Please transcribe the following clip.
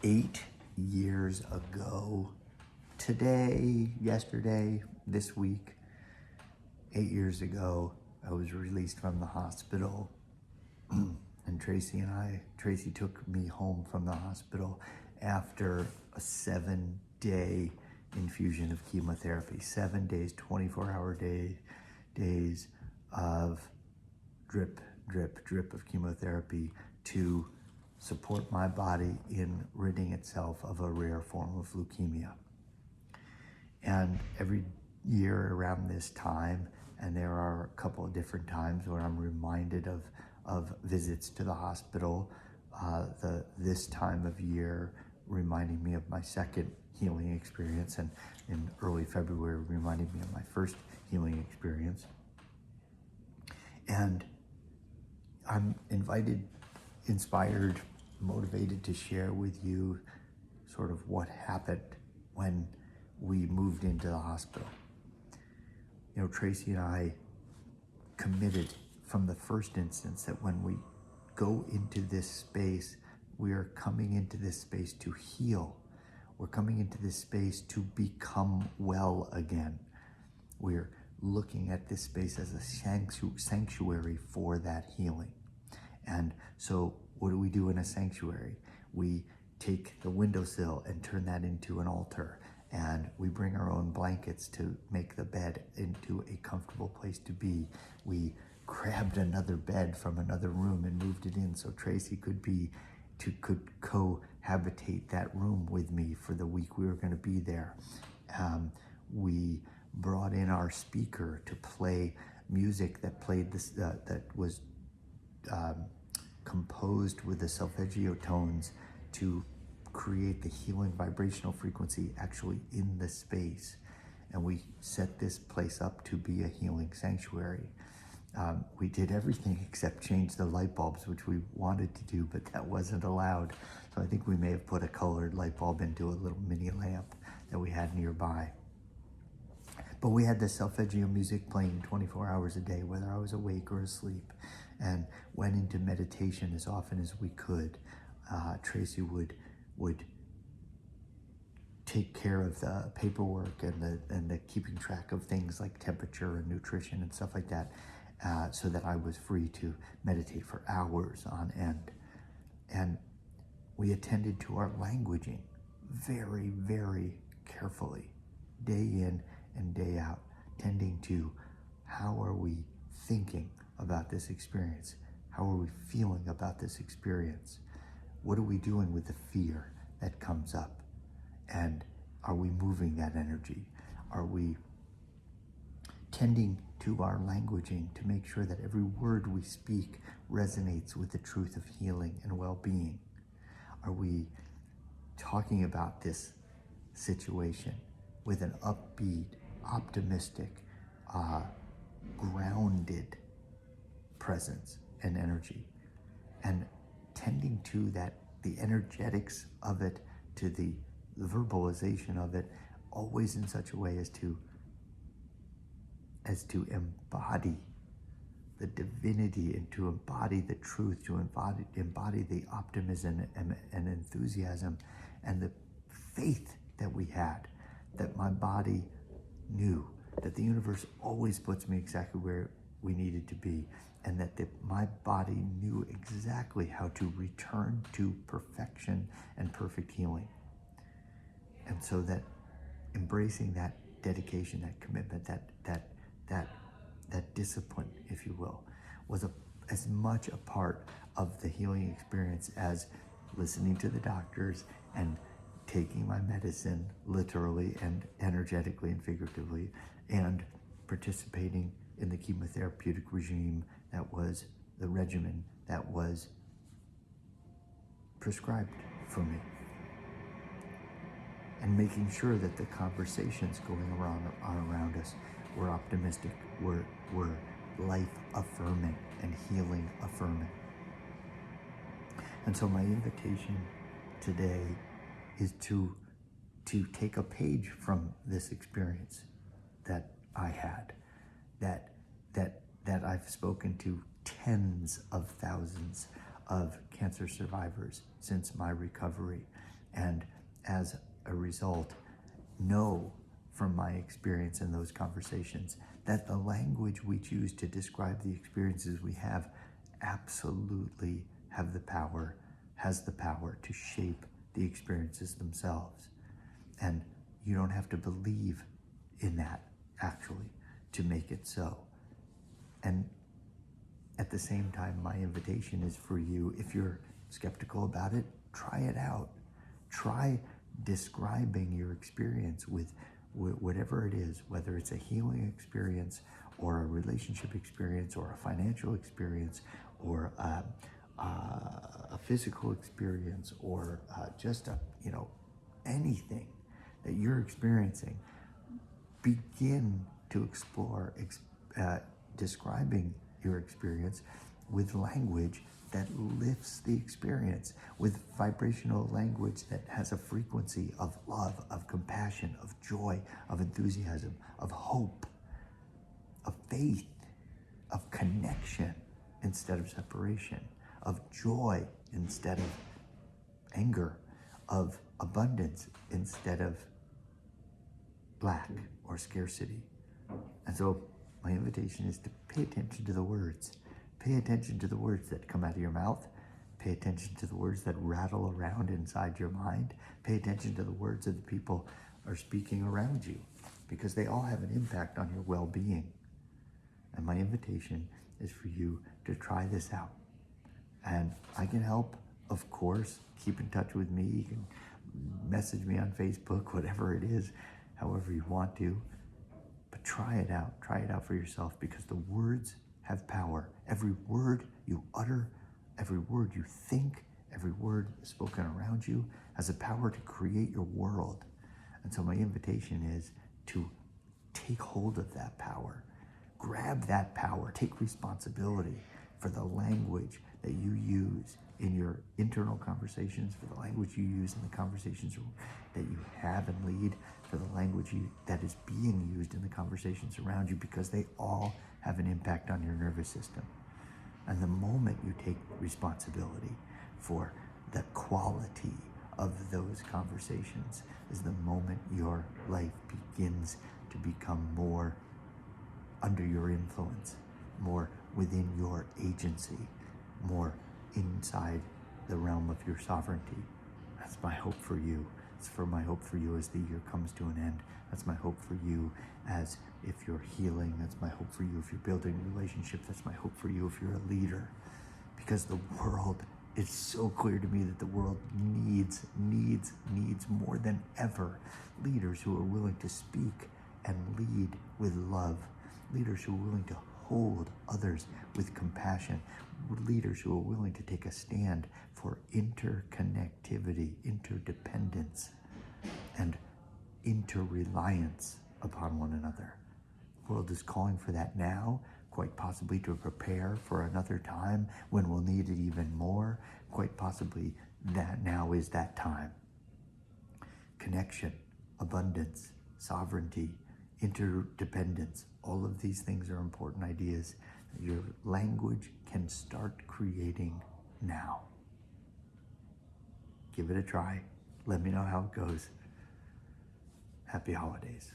8 years ago, today, yesterday, this week, 8 years ago, I was released from the hospital. And Tracy took me home from the hospital after a 7-day infusion of chemotherapy. 7 days, 24-hour days of drip of chemotherapy to support my body in ridding itself of a rare form of leukemia. And every year around this time, and there are a couple of different times where I'm reminded of visits to the hospital, this time of year reminding me of my second healing experience, and in early February reminding me of my first healing experience. And I'm inspired, motivated to share with you sort of what happened when we moved into the hospital. You know, Tracy and I committed from the first instance that when we go into this space, we are coming into this space to heal. We're coming into this space to become well again. We're looking at this space as a sanctuary for that healing. And so what do we do in a sanctuary? We take the windowsill and turn that into an altar, and we bring our own blankets to make the bed into a comfortable place to be. We grabbed another bed from another room and moved it in so Tracy could cohabitate that room with me for the week we were going to be there. We brought in our speaker to play music that played that was composed with the solfeggio tones to create the healing vibrational frequency actually in the space. And we set this place up to be a healing sanctuary. We did everything except change the light bulbs, which we wanted to do, but that wasn't allowed. So I think we may have put a colored light bulb into a little mini lamp that we had nearby. But we had the solfeggio music playing 24 hours a day, whether I was awake or asleep, and went into meditation as often as we could. Tracy would take care of the paperwork and the keeping track of things like temperature and nutrition and stuff like that, so that I was free to meditate for hours on end. And we attended to our languaging very, very carefully, day in and day out, tending to how are we thinking about this experience? How are we feeling about this experience? What are we doing with the fear that comes up? And are we moving that energy? Are we tending to our languaging to make sure that every word we speak resonates with the truth of healing and well-being? Are we talking about this situation with an upbeat, optimistic, grounded presence and energy, and tending to that, the energetics of it, to the verbalization of it, always in such a way as to embody the divinity and to embody the truth, to embody the optimism and enthusiasm and the faith that we had, that my body knew that the universe always puts me exactly where we needed to be, and that my body knew exactly how to return to perfection and perfect healing. And so that embracing that dedication, that commitment, that discipline, if you will, was as much a part of the healing experience as listening to the doctors and taking my medicine literally and energetically and figuratively, and participating in the chemotherapeutic regime that was the regimen that was prescribed for me, and making sure that the conversations going around us were optimistic, were life affirming and healing affirming. And so my invitation today is to take a page from this experience that I had, that I've spoken to tens of thousands of cancer survivors since my recovery. And as a result, know from my experience in those conversations that the language we choose to describe the experiences we have absolutely has the power to shape the experiences themselves. And you don't have to believe in that, actually, to make it so. And at the same time, my invitation is for you, if you're skeptical about it, try it out. Try describing your experience with whatever it is, whether it's a healing experience or a relationship experience or a financial experience or a physical experience or just anything that you're experiencing. Begin to explore describing your experience with language that lifts the experience, with vibrational language that has a frequency of love, of compassion, of joy, of enthusiasm, of hope, of faith, of connection instead of separation, of joy instead of anger, of abundance instead of lack or scarcity. And so my invitation is to pay attention to the words. Pay attention to the words that come out of your mouth. Pay attention to the words that rattle around inside your mind. Pay attention to the words that the people are speaking around you, because they all have an impact on your well-being. And my invitation is for you to try this out. And I can help, of course. Keep in touch with me. You can message me on Facebook, whatever it is, however you want to. But try it out. Try it out for yourself, because the words have power. Every word you utter, every word you think, every word spoken around you has a power to create your world. And so my invitation is to take hold of that power. Grab that power. Take responsibility for the language that you use in your internal conversations, for the language you use in the conversations that you have and lead, for the language that is being used in the conversations around you, because they all have an impact on your nervous system. And the moment you take responsibility for the quality of those conversations is the moment your life begins to become more under your influence, more within your agency, more inside the realm of your sovereignty. That's my hope for you. It's for my hope for you as the year comes to an end. That's my hope for you as if you're healing. That's my hope for you if you're building a relationship. That's my hope for you if you're a leader. Because the world, it's so clear to me that the world needs more than ever leaders who are willing to speak and lead with love. Leaders who are willing to hold others with compassion. Leaders who are willing to take a stand for interconnectivity, interdependence, and interreliance upon one another. The world is calling for that now, quite possibly to prepare for another time when we'll need it even more. Quite possibly that now is that time. Connection, abundance, sovereignty, interdependence, all of these things are important ideas that your language can start creating now. Give it a try. Let me know how it goes. Happy holidays.